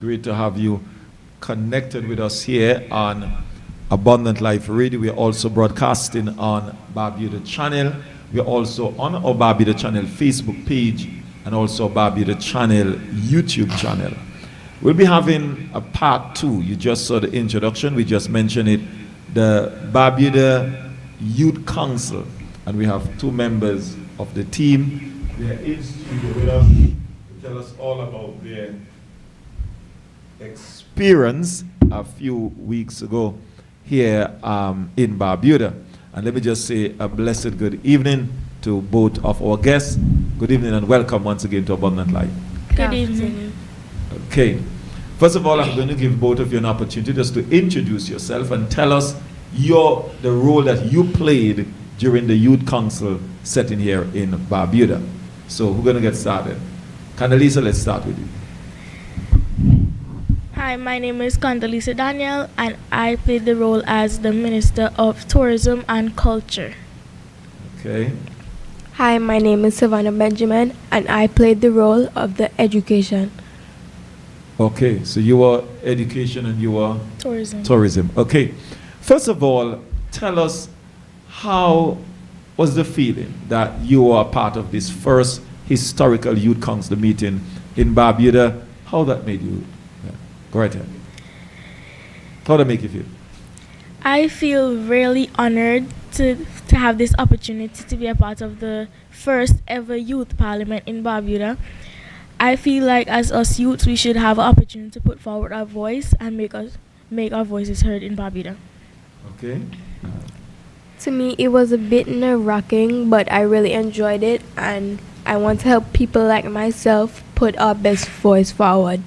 Great to have you connected with us here on Abundant Life Radio. We are also broadcasting on Barbuda channel. We are also on our Barbuda channel Facebook page and also Barbuda channel YouTube channel. We'll be having a part 2. You just saw the introduction. We just mentioned it. The Barbuda Youth Council. And we have 2 members of the team. They are in studio with us to tell us all about their experience a few weeks ago here in Barbuda. And let me just say a blessed good evening to both of our guests. Good evening and welcome once again to Abundant Life. Good evening. Okay. First of all, I'm going to give both of you an opportunity just to introduce yourself and tell us the role that you played during the Youth Council setting here in Barbuda. So who's going to get started? Candelisa, let's start with you. Hi, my name is Condoleezza Daniel, and I played the role as the Minister of Tourism and Culture. Okay. Hi, my name is Savannah Benjamin, and I played the role of the education. Okay, so you were education and you were? Tourism. Okay. First of all, tell us how was the feeling that you were part of this first historical Youth Council meeting in Barbuda? How that made you? Go right ahead. How did that make you feel? I feel really honored to have this opportunity to be a part of the first ever youth parliament in Barbuda. I feel like as us youths, we should have an opportunity to put forward our voice and make our voices heard in Barbuda. Okay. To me, it was a bit nerve-wracking, but I really enjoyed it, and I want to help people like myself put our best voice forward.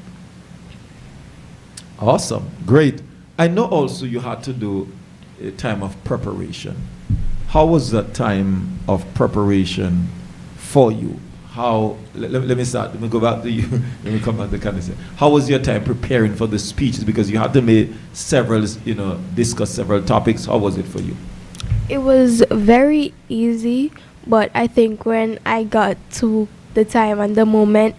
Awesome. Great. I know also you had to do a time of preparation. How was that time of preparation for you? Let me start. Let me go back to you. Let me come back to Candice. How was your time preparing for the speeches? Because you had to discuss several topics. How was it for you? It was very easy, but I think when I got to the time and the moment,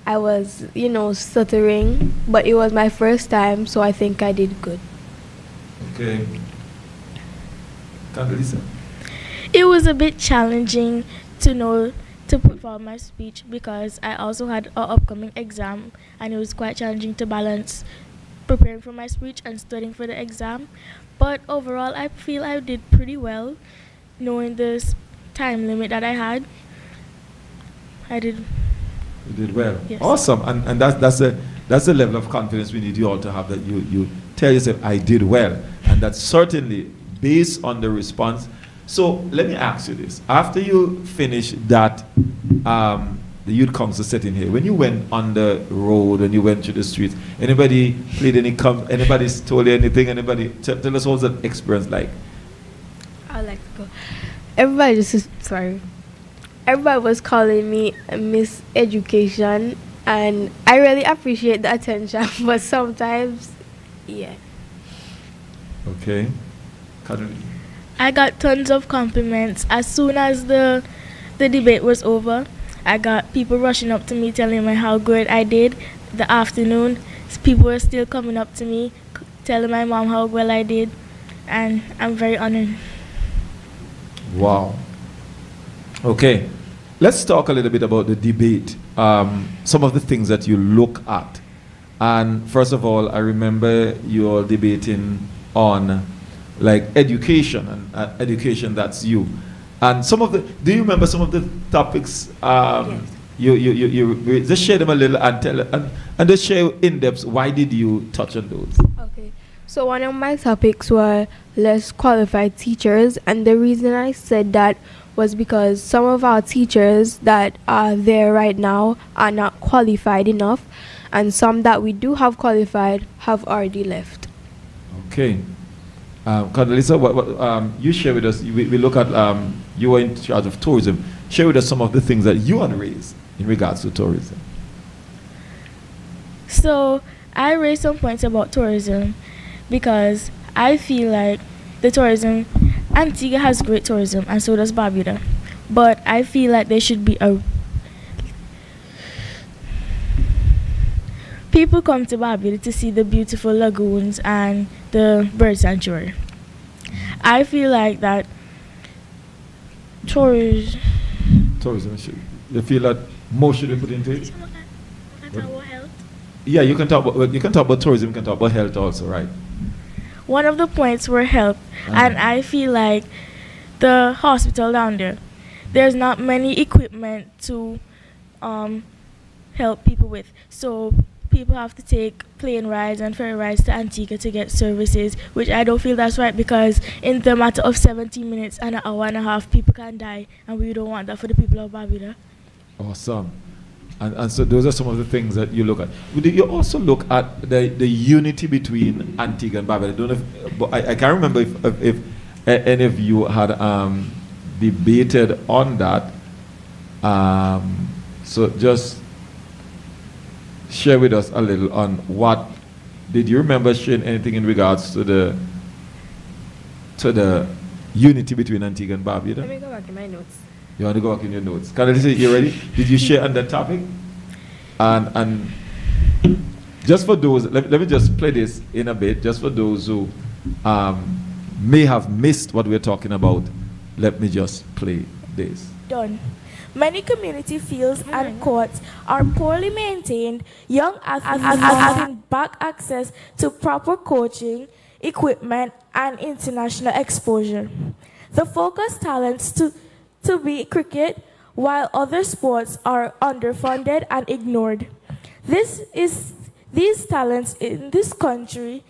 I was, stuttering, but it was my first time, so I think I did good. Okay. Candelisa? It was a bit challenging to put forward my speech because I also had an upcoming exam, and it was quite challenging to balance preparing for my speech and studying for the exam. But overall, I feel I did pretty well, knowing this time limit that I had. I did. You did well. Yes. Awesome. And that's the level of confidence we need you all to have, that you tell yourself, I did well. And that's certainly based on the response. So let me ask you this. After you finished that, the youth council setting here, when you went on the road and you went to the streets, anybody played anybody told you anything? Anybody? Tell us, what was that experience like? I'd like to go. Everybody was calling me Miss Education, and I really appreciate the attention, but sometimes, yeah. Okay. I got tons of compliments. As soon as the debate was over, I got people rushing up to me telling me how good I did. The afternoon, people were still coming up to me, telling my mom how well I did, and I'm very honored. Wow. Okay. Let's talk a little bit about the debate. Some of the things that you look at. And first of all, I remember you all debating on education, and education, that's you. And do you remember some of the topics? Yes. You just share them a little and just share in depth. Why did you touch on those? Okay. So one of my topics were less qualified teachers, and the reason I said that was because some of our teachers that are there right now are not qualified enough, and some that we do have qualified have already left. Okay. Condoleezza, what you share with us, we look at, you were in charge of tourism. Share with us some of the things that you had raised in regards to tourism. So I raised some points about tourism because I feel like Antigua has great tourism, and so does Barbuda. But I feel like there should be people come to Barbados to see the beautiful lagoons and the bird sanctuary. I feel like that tourism. Tourism should. You feel that more should be put into it? Health. Yeah, you can talk about tourism. You can talk about health also, right? One of the points were health, and I feel like the hospital down there's not many equipment to help people with. So people have to take plane rides and ferry rides to Antigua to get services, which I don't feel that's right, because in the matter of 17 minutes and an hour and a half, people can die, and we don't want that for the people of Barbados. Awesome. And so those are some of the things that you look at. You also look at the unity between Antigua and Barbados. I don't know but I can't remember if any of you had debated on that. So just share with us a little on what did you remember sharing anything in regards to the unity between Antigua and Barbados? Let me go back in my notes. You want to go back in your notes? Can I say you ready? Did you share on that topic? And just for those, let me just play this in a bit, just for those who may have missed what we're talking about. Let me just play this. Done. Many community fields and courts are poorly maintained. Young athletes having back access to proper coaching, equipment, and international exposure. The focus talents to be cricket, while other sports are underfunded and ignored. These talents in this country,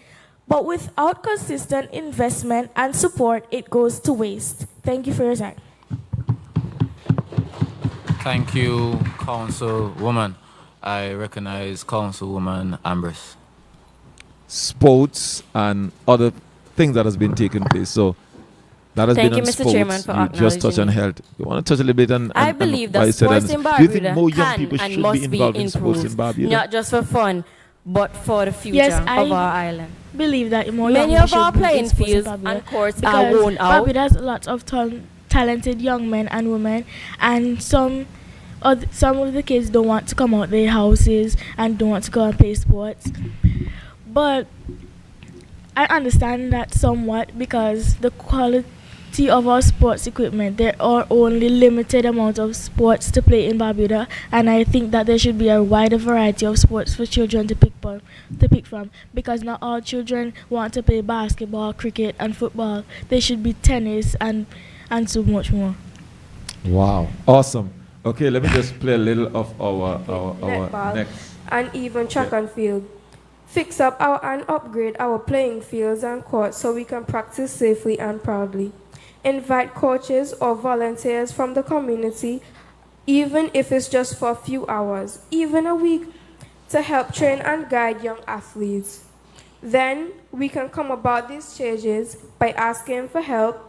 but without consistent investment and support, it goes to waste. Thank you for your time. Thank you, Councilwoman. I recognize Councilwoman Ambrose. Sports and other things that has been taking place. So that has Thank been you, on Mr. sports. Chairman, for You just touch on acknowledging me. health. You want to touch a little bit on I believe why that you said sports that. in Do you think Barbuda more young can people and should must be be involved in sports in improved, Barbuda? not just for fun, but for the future Yes, of our island. Believe that more Many young of people our should be in playing sports in fields Barbados, and courts are because worn out. Barbados has lots of talented young men and women, and some of the kids don't want to come out their houses and don't want to go and play sports. But I understand that somewhat, because the quality of our sports equipment, there are only limited amount of sports to play in Barbuda, and I think that there should be a wider variety of sports for children to pick from, because not all children want to play basketball, cricket, and football. There should be tennis and so much more. Wow, awesome. Okay, let me just play a little of our Netball next. and even track and field. Fix up and upgrade our playing fields and courts so we can practice safely and proudly. Invite coaches or volunteers from the community, even if it's just for a few hours, even a week, to help train and guide young athletes. Then we can come about these changes by asking for help.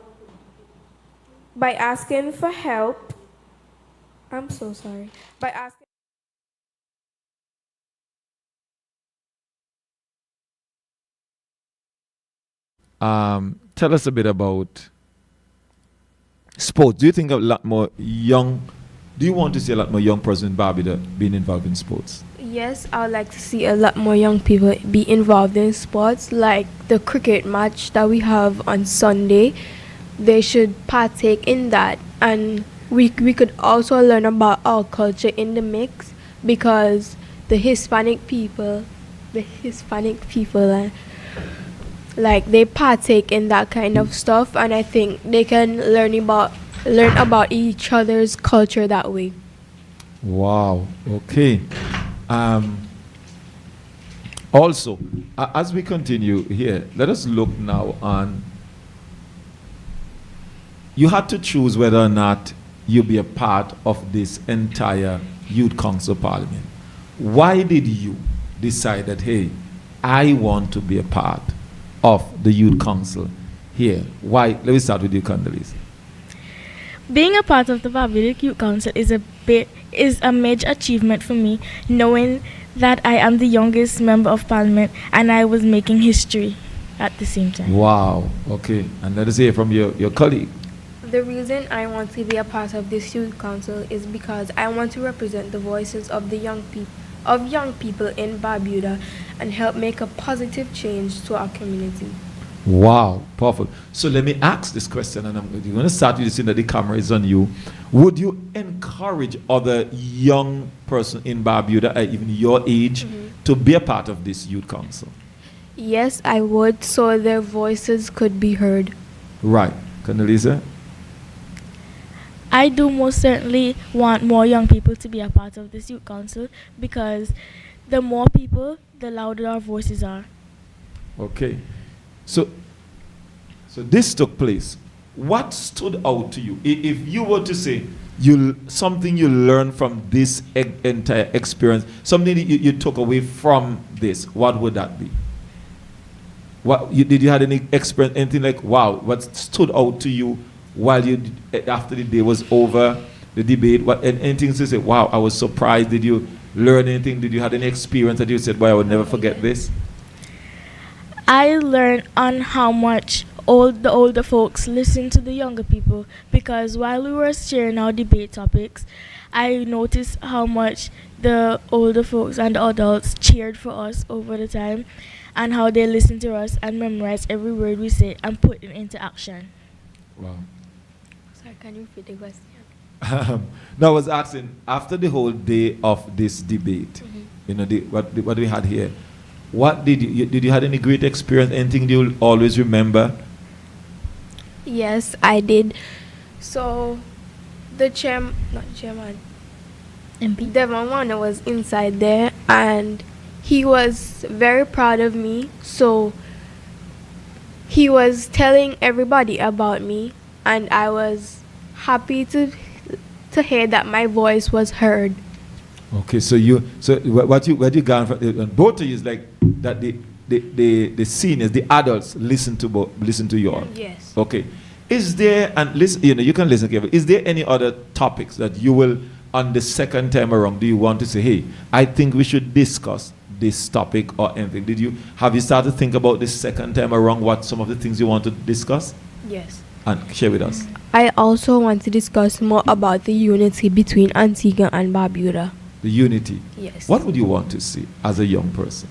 I'm so sorry. By asking. Tell us a bit about sports. Do you think a lot more young? Do you want to see a lot more young person in Barbuda being involved in sports? Yes, I would like to see a lot more young people be involved in sports, like the cricket match that we have on Sunday. They should partake in that, and we could also learn about our culture in the mix, because the Hispanic people, like they partake in that kind of stuff, and I think they can learn about each other's culture that way. Wow. Okay. Also, as we continue here, let us look now on. You had to choose whether or not you be a part of this entire Youth Council Parliament. Why did you decide that, hey, I want to be a part of the Youth Council here? Why? Let me start with you, Condoleezza. Being a part of the Barbados Youth Council is a major achievement for me, knowing that I am the youngest member of Parliament and I was making history at the same time. Wow. Okay. And let us hear from your colleague. The reason I want to be a part of this youth council is because I want to represent the voices of the young people, of young people in Barbuda and help make a positive change to our community. Wow, powerful. So let me ask this question, and I'm going to start with this in that the camera is on you. Would you encourage other young person in Barbuda, even your age, to be a part of this youth council? Yes, I would, so their voices could be heard. Right. Condoleezza? I do most certainly want more young people to be a part of this youth council because the more people, the louder our voices are. Okay. So this took place. What stood out to you? If you were to say something you learned from this entire experience, something that you took away from this, what would that be? Did you had any experience, anything like, wow, what stood out to you while after the day was over, the debate, anything to say, wow, I was surprised? Did you learn anything? Did you have any experience that you said, boy, I would never forget this? I learned on how much the older folks listen to the younger people because while we were sharing our debate topics, I noticed how much the older folks and the adults cheered for us over the time and how they listened to us and memorized every word we say and put it into action. Wow. Sorry, can you repeat the question? Now I was asking, after the whole day of this debate, you know, what we had here, what did you had any great experience, anything you'll always remember? Yes, I did. So, not chairman, MP? Devon Warner was inside there and he was very proud of me. So, he was telling everybody about me and I was happy to hear that my voice was heard. Okay, so what you got from both of you is like that the seniors, the adults listen to you all. Yes. Okay. Is there, and listen, you can listen carefully, is there any other topics that you will, on the second time around, do you want to say, hey, I think we should discuss this topic or anything? Have you started to think about this second time around, what some of the things you want to discuss? Yes. And share with us. I also want to discuss more about the unity between Antigua and Barbuda. The unity. Yes. What would you want to see as a young person?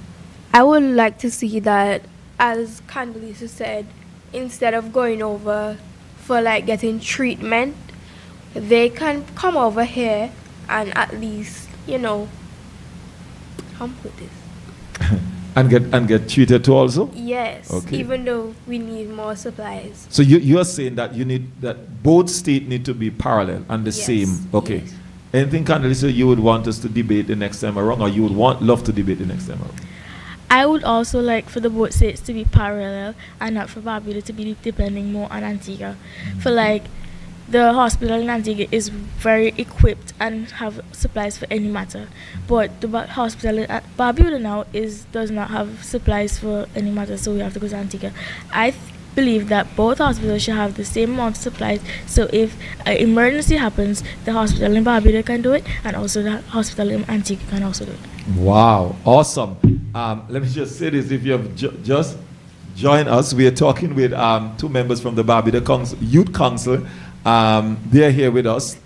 I would like to see that, as Condoleezza said, instead of going over for like getting treatment, they can come over here and at least, how put this? and get treated too also? Yes. Okay. Even though we need more supplies. So you are saying that that both states need to be parallel and the Yes, same. Okay. yes. Anything, Condoleezza, you would want us to debate the next time around, or you would love to debate the next time around? I would also like for the both states to be parallel and not for Barbuda to be depending more on Antigua. For like the hospital in Antigua is very equipped and have supplies for any matter, but the hospital at Barbuda now does not have supplies for any matter, so we have to go to Antigua. I believe that both hospitals should have the same amount of supplies, so if an emergency happens, the hospital in Barbuda can do it, and also the hospital in Antigua can also do it. Wow, awesome. Let me just say this, if you have just joined us, we are talking with two members from the Barbuda Youth Council. They're here with us,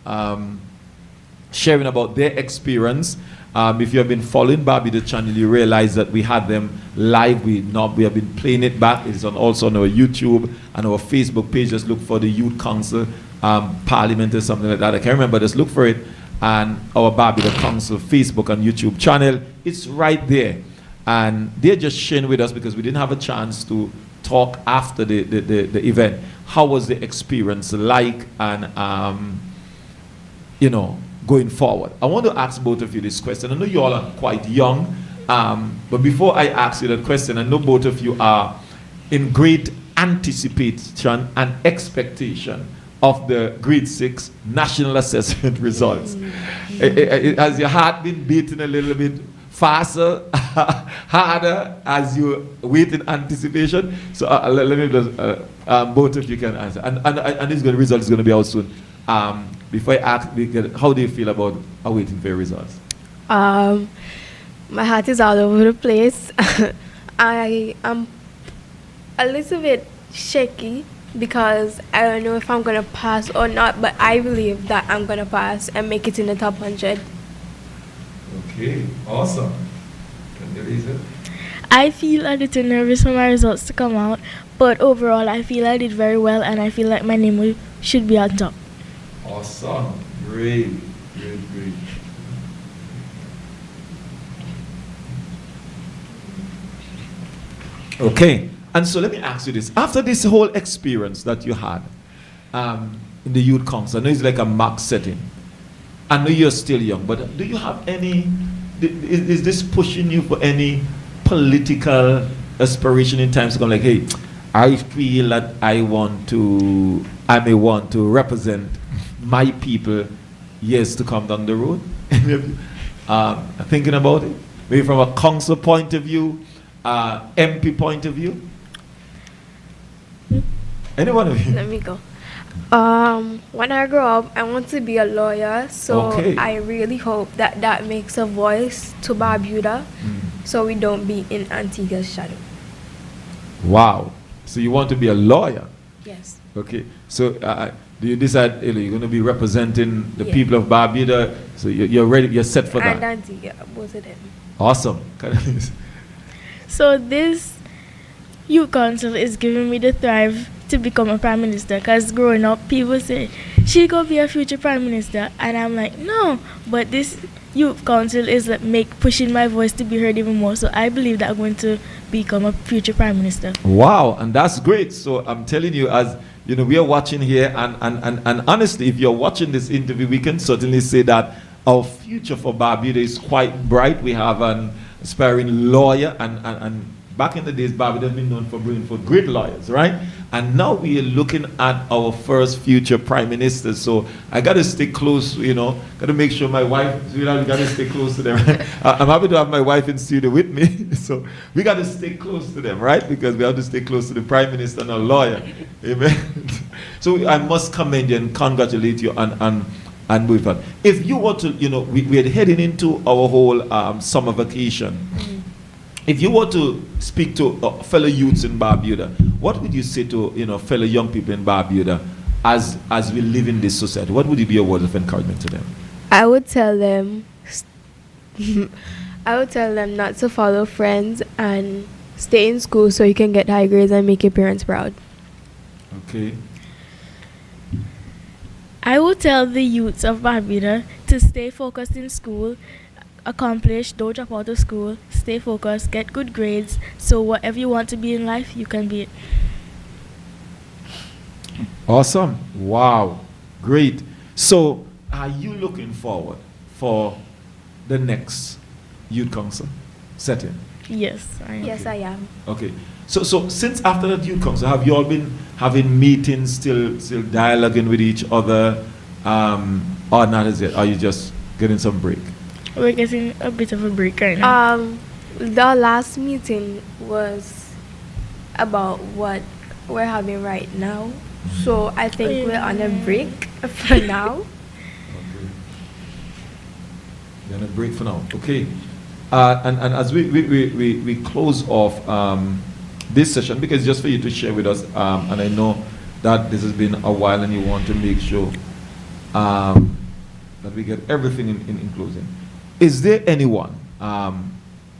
sharing about their experience. If you have been following Barbuda channel, you realize that we had them live. We have been playing it back. It's also on our YouTube and our Facebook page. Just look for the Youth Council Parliament or something like that. I can't remember. Just look for it. And our Barbuda Council Facebook and YouTube channel. It's right there. And they're just sharing with us because we didn't have a chance to talk after the event. How was the experience like? And going forward. I want to ask both of you this question. I know you all are quite young, but before I ask you that question, I know both of you are in great anticipation and expectation of the grade 6 national assessment results. Has your heart been beating a little bit faster, harder as you wait in anticipation? So let me just, both of you can answer. And this result is going to be out soon. Before I ask, how do you feel about awaiting for your results? My heart is all over the place. I am a little bit shaky because I don't know if I'm going to pass or not, but I believe that I'm going to pass and make it in the top 100. Okay. Okay, awesome. And the reason? I feel a little nervous for my results to come out, but overall I feel I did very well and I feel like my name should be on top. Awesome. Great. Great, great. Okay. And so let me ask you this. After this whole experience that you had in the youth council, I know it's like a mock setting. I know you're still young, but do you have any, is this pushing you for any political aspiration in times to come, like, hey, I feel that I may want to represent my people years to come down the road? Thinking about it? Maybe from a council point of view, MP point of view? Any one of you? Let me go. When I grow up, I want to be a lawyer, so Okay. I really hope that that makes a voice to Barbuda, so we don't be in Antigua's shadow. Wow. So you want to be a lawyer? Yes. Okay. So do you decide you're going to be representing the Yeah. people of Barbuda? So you're ready, you're set for And that? Antigua, both of them. Awesome. So this youth council is giving me the thrive to become a prime minister, because growing up people say she gonna be a future prime minister and I'm like no, but this youth council is like pushing my voice to be heard even more, so I believe that I'm going to become a future prime minister. Wow, and that's great. So I'm telling you, as you know, we are watching here, and honestly, if you're watching this interview, we can certainly say that our future for Barbuda is quite bright. We have an aspiring lawyer, and back in the days, Barbuda has been known for bringing for great lawyers, right? And now we are looking at our first future prime minister. So I got to stay close, got to make sure my wife, we got to stay close to them, right? I'm happy to have my wife in studio with me. So we got to stay close to them, right? Because we have to stay close to the prime minister and a lawyer. Amen. So I must commend you and congratulate you and move on. If you want to, we're heading into our whole summer vacation. If you were to speak to fellow youths in Barbuda, what would you say to fellow young people in Barbuda as we live in this society? What would be your words of encouragement to them? I would tell them not to follow friends and stay in school so you can get high grades and make your parents proud. Okay. I will tell the youths of Barbuda to stay focused in school, accomplish, don't drop out of school, stay focused, get good grades, so whatever you want to be in life, you can be it. Awesome. Wow. Great. So are you looking forward for the next youth council setting? Yes, I am. Yes, I am. Okay. So since after that youth council, have you all been having meetings, still dialoguing with each other, or not as yet? Are you just getting some break? We're getting a bit of a break right now. The last meeting was about what we're having right now, so I think we're on a break for now. Okay. You're on a break for now. Okay. And as we close off this session, because just for you to share with us, and I know that this has been a while and you want to make sure that we get everything in closing. Is there anyone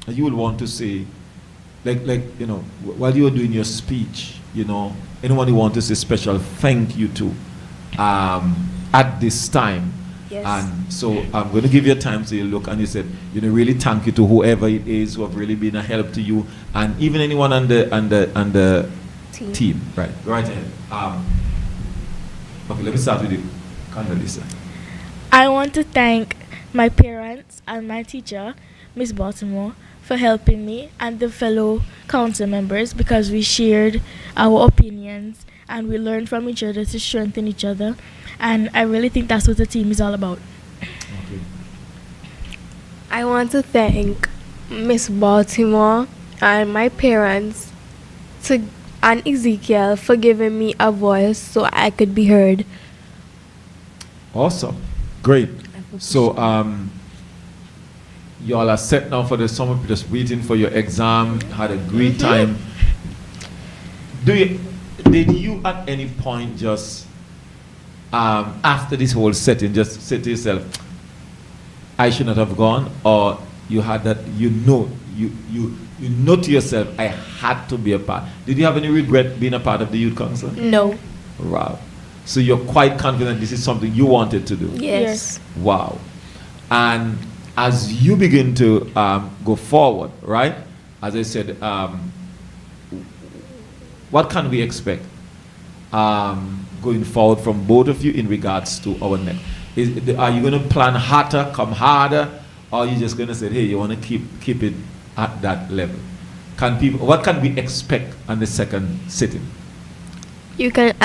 you would want to say, like while you are doing your speech, anyone you want to say special thank you to at this time? Yes. And so I'm going to give you a time so you look and you said, really thank you to whoever it is who have really been a help to you, and even anyone on the team. Right. Right ahead. Okay, let me start with you, Condoleezza. I want to thank my parents and my teacher, Miss Baltimore, for helping me, and the fellow council members, because we shared our opinions and we learned from each other to strengthen each other. And I really think that's what the team is all about. Okay. I want to thank Miss Baltimore and my parents and Ezekiel for giving me a voice so I could be heard. Awesome. Great. So you all are set now for the summer, just waiting for your exam, had a great time. Did you at any point just after this whole setting just say to yourself, I should not have gone, or you had that, you know to yourself, I had to be a part. Did you have any regret being a part of the youth council? No. Wow. So you're quite confident this is something you wanted to do? Yes. Wow. And as you begin to go forward, right? As I said, what can we expect going forward from both of you in regards to our next? Are you going to plan harder, come harder, or are you just going to say, hey, you want to keep it at that level? What can we expect on the second sitting? You can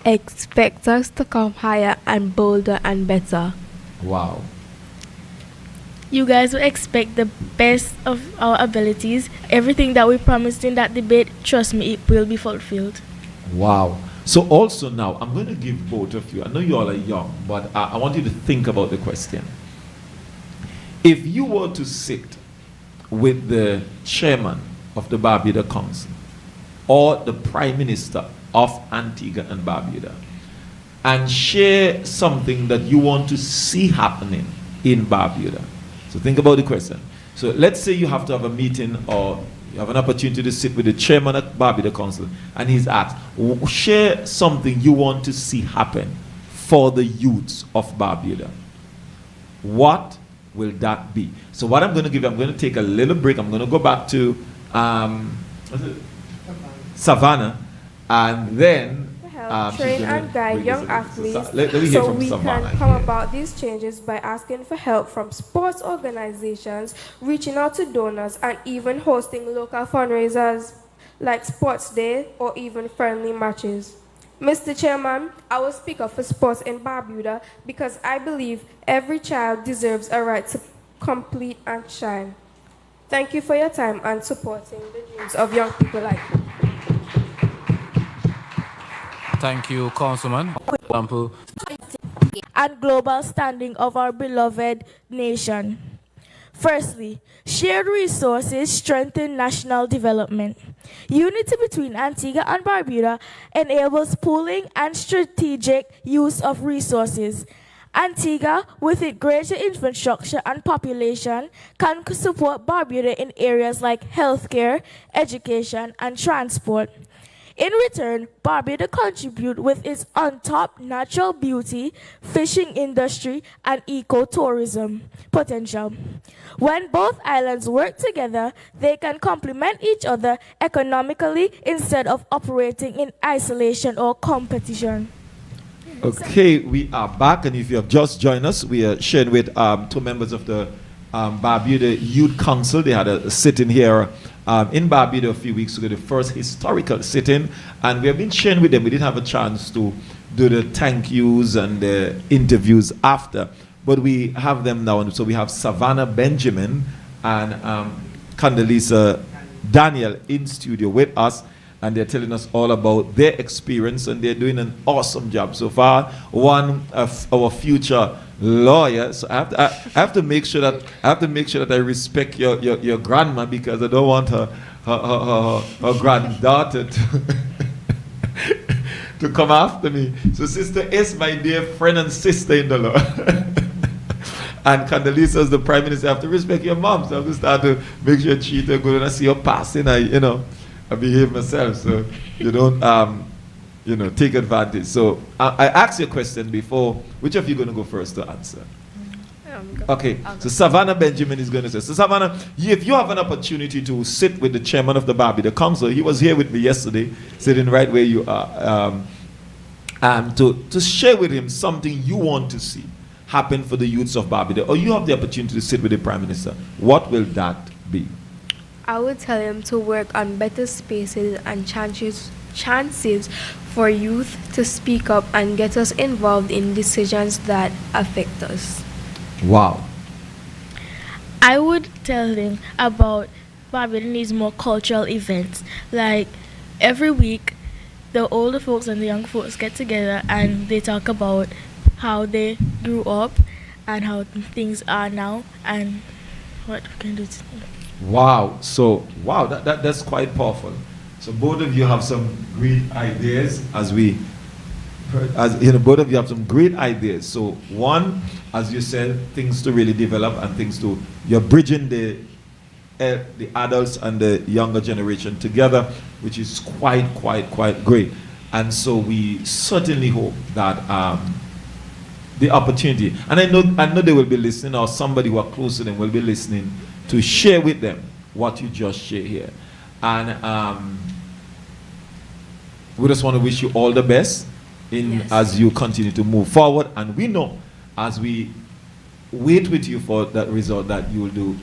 expect us to come higher and bolder and better. Wow. You guys will expect the best of our abilities. Everything that we promised in that debate, trust me, it will be fulfilled. Wow. So also now, I'm going to give both of you, I know you all are young, but I want you to think about the question. If you were to sit with the chairman of the Barbuda Council or the Prime Minister of Antigua and Barbuda and share something that you want to see happening in Barbuda. So think about the question. So let's say you have to have a meeting or you have an opportunity to sit with the chairman of Barbuda Council and he's asked, share something you want to see happen for the youths of Barbuda. What will that be? So what I'm going to give, I'm going to take a little break. I'm going to go back to Savannah, and then train and guide young athletes let me hear so from we Savannah can come here. about these changes by asking for help from sports organizations, reaching out to donors, and even hosting local fundraisers like Sports Day or even friendly matches. Mr. Chairman, I will speak up for sports in Barbuda because I believe every child deserves a right to complete and shine. Thank you for your time and supporting the dreams of young people like me. Thank you, Councilman. Example. And global standing of our beloved nation. Firstly, shared resources strengthen national development. Unity between Antigua and Barbuda enables pooling and strategic use of resources. Antigua, with its greater infrastructure and population, can support Barbuda in areas like healthcare, education, and transport. In return, Barbuda contributes with its untapped natural beauty, fishing industry, and ecotourism potential. When both islands work together, they can complement each other economically instead of operating in isolation or competition. Okay, we are back, and if you have just joined us, we are sharing with two members of the Barbuda Youth Council. They had a sitting here in Barbuda a few weeks ago, the first historical sitting, and we have been sharing with them. We didn't have a chance to do the thank yous and the interviews after, but we have them now. And so we have Savannah Benjamin and Condoleezza Daniel in studio with us, and they're telling us all about their experience, and they're doing an awesome job so far. One of our future lawyers. So I have to make sure that I respect your grandma, because I don't want her granddaughter to come after me. So Sister S, my dear friend and sister in the Lord. And Condoleezza, as the Prime Minister, I have to respect your mom. So I have to start to make sure she treat her good. When I see her passing, I behave myself, so you don't, take advantage. So I asked you a question before. Which of you going to go first to answer? Okay, so Savannah Benjamin is going to say. So Savannah, if you have an opportunity to sit with the chairman of the Barbuda Council, he was here with me yesterday, sitting right where you are, to share with him something you want to see happen for the youths of Barbuda, or you have the opportunity to sit with the Prime Minister, what will that be? I would tell him to work on better spaces and chances for youth to speak up and get us involved in decisions that affect us. Wow. I would tell him about Barbuda needs more cultural events. Like every week, the older folks and the young folks get together and they talk about how they grew up and how things are now and what we can do. Wow. So, wow, that's quite powerful. So both of you have some great ideas as we as you know, both of you have some great ideas. So one, as you said, things to really develop and things to, you're bridging the adults and the younger generation together, which is quite great. And so we certainly hope that the opportunity, and I know they will be listening, or somebody who are close to them will be listening, to share with them what you just shared here. And we just want to wish you all the best as you continue to move forward. And we know as we wait with you for that result that you will do,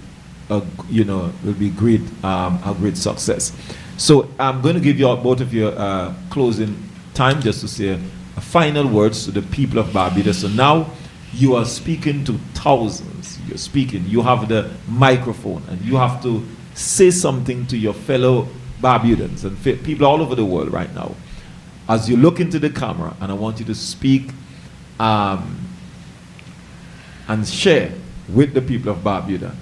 will be great, a great success. So I'm going to give you all, both of you closing time just to say final words to the people of Barbados. So now you are speaking to thousands. You're speaking. You have the microphone, and you have to say something to your fellow Barbudans and people all over the world right now. As you look into the camera, and I want you to speak and share with the people of Barbuda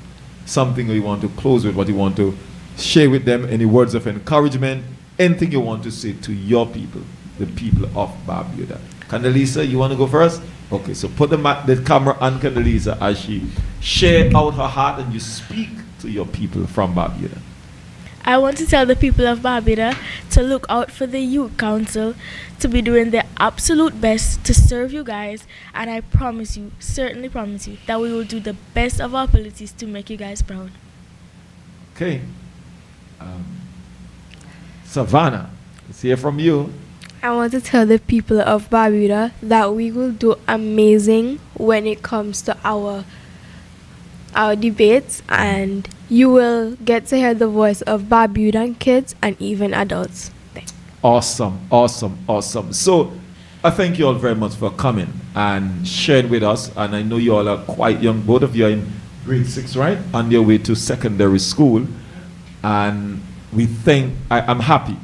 something you want to close with, what you want to share with them, any words of encouragement, anything you want to say to your people, the people of Barbuda. Candelisa, you want to go first? Okay, so put the camera on Candelisa as she share out her heart and you speak to your people from Barbuda. I want to tell the people of Barbuda to look out for the Youth Council, to be doing their absolute best to serve you guys, and I promise you, certainly promise you, that we will do the best of our abilities to make you guys proud. Okay. Savannah, let's hear from you. I want to tell the people of Barbuda that we will do amazing when it comes to our debates, and you will get to hear the voice of Barbudan kids and even adults. Thanks. Awesome. So I thank you all very much for coming and sharing with us. And I know you all are quite young. Both of you are in grade 6, right? On your way to secondary school. And we think, I'm happy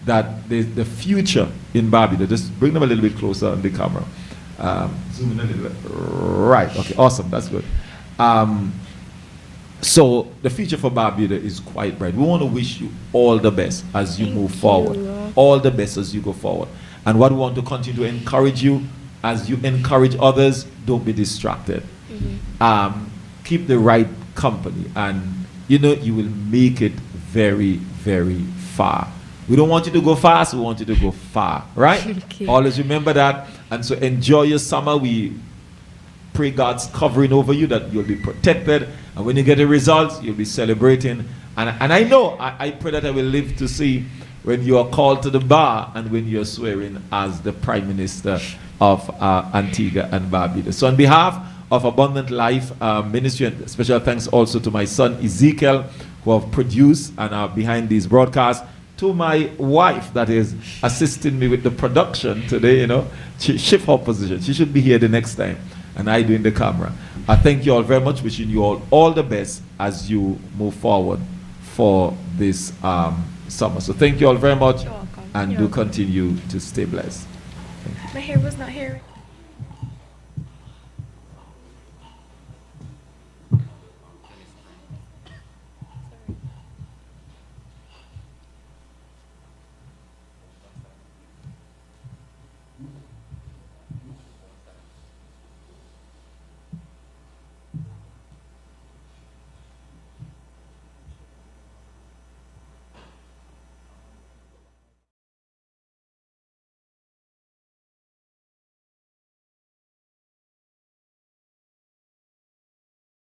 that the future in Barbuda, just bring them a little bit closer on the camera. Zoom in a little bit. Right, okay, awesome, that's good. So the future for Barbuda is quite bright. We want to wish you all the best as you move forward. All the best as you go forward. And what we want to continue to encourage you, as you encourage others, don't be distracted. Keep the right company, and you will make it very, very far. We don't want you to go fast, we want you to go far, right? Okay. Always remember that. And so enjoy your summer. We pray God's covering over you, that you'll be protected, and when you get the results, you'll be celebrating. And I know, I pray that I will live to see when you are called to the bar and when you're swearing as the Prime Minister of Antigua and Barbuda. So on behalf of Abundant Life Ministry, and special thanks also to my son Ezekiel, who have produced and are behind these broadcasts, to my wife that is assisting me with the production today, she shift her position. She should be here the next time, and I doing the camera. I thank you all very much, wishing you all the best as you move forward for this summer. So thank you all very much, and do continue to stay blessed. My hair was not here.